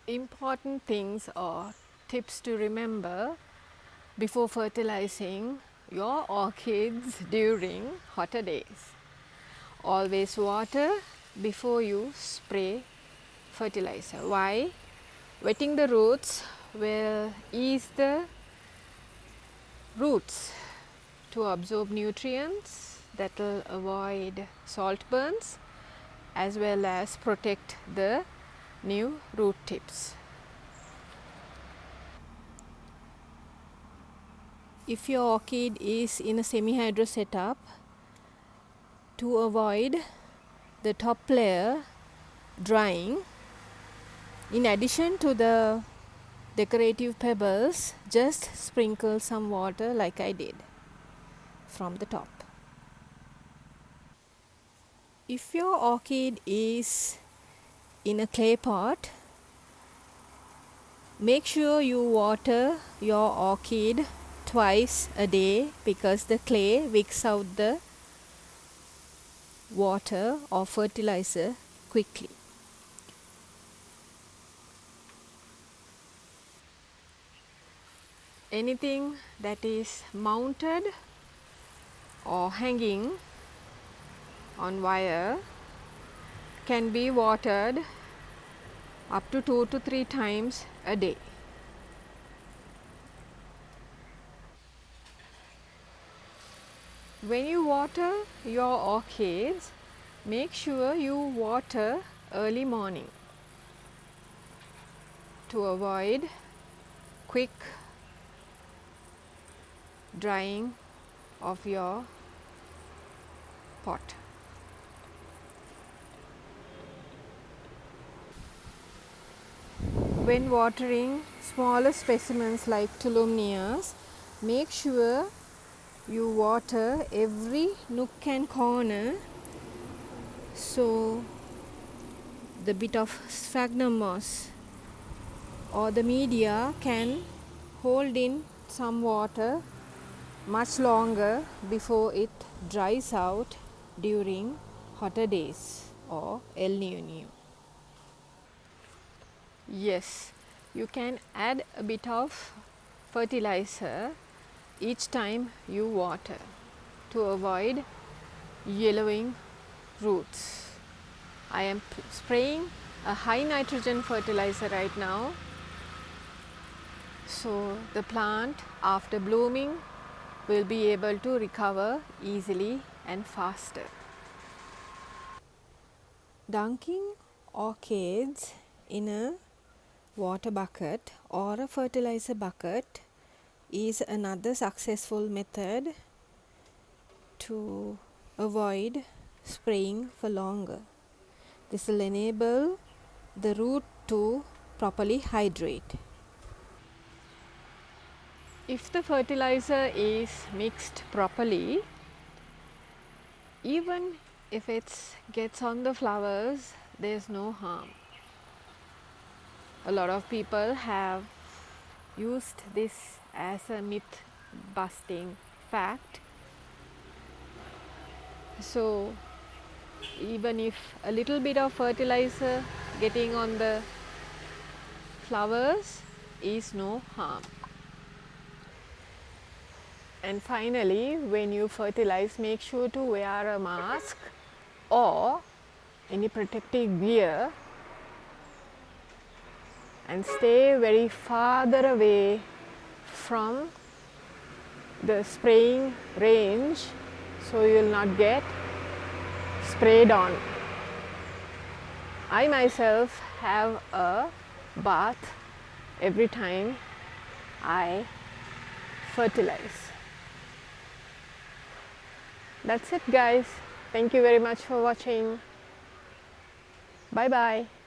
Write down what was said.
important things or tips to remember before fertilizing your orchids during hotter days. Always water before you spray fertilizer. Why? Wetting the roots will ease the roots to absorb nutrients, that will avoid salt burns as well as protect the new root tips. If your orchid is in a semi-hydro setup, to avoid the top layer drying, in addition to the decorative pebbles, just sprinkle some water like I did from the top. If your orchid is in a clay pot, make sure you water your orchid twice a day because the clay wicks out the water or fertilizer quickly. Anything that is mounted or hanging on wire can be watered up to 2 to 3 times a day. When you water your orchids, make sure you water early morning to avoid quick drying of your pot. When watering smaller specimens like Tulumnias, make sure you water every nook and corner so the bit of sphagnum moss or the media can hold in some water much longer before it dries out during hotter days or El Niño. Yes, you can add a bit of fertilizer each time you water to avoid yellowing roots. I am spraying a high nitrogen fertilizer right now, so the plant after blooming will be able to recover easily and faster. Dunking orchids in a water bucket or a fertilizer bucket is another successful method to avoid spraying for longer. This will enable the root to properly hydrate. If the fertilizer is mixed properly, even if it gets on the flowers, there is no harm. A lot of people have used this as a myth busting fact. So even if a little bit of fertilizer getting on the flowers is no harm. And finally, when you fertilize, make sure to wear a mask or any protective gear and stay very farther away from the spraying range so you will not get sprayed on. I myself have a bath every time I fertilize. That's it, guys. Thank you very much for watching. Bye bye.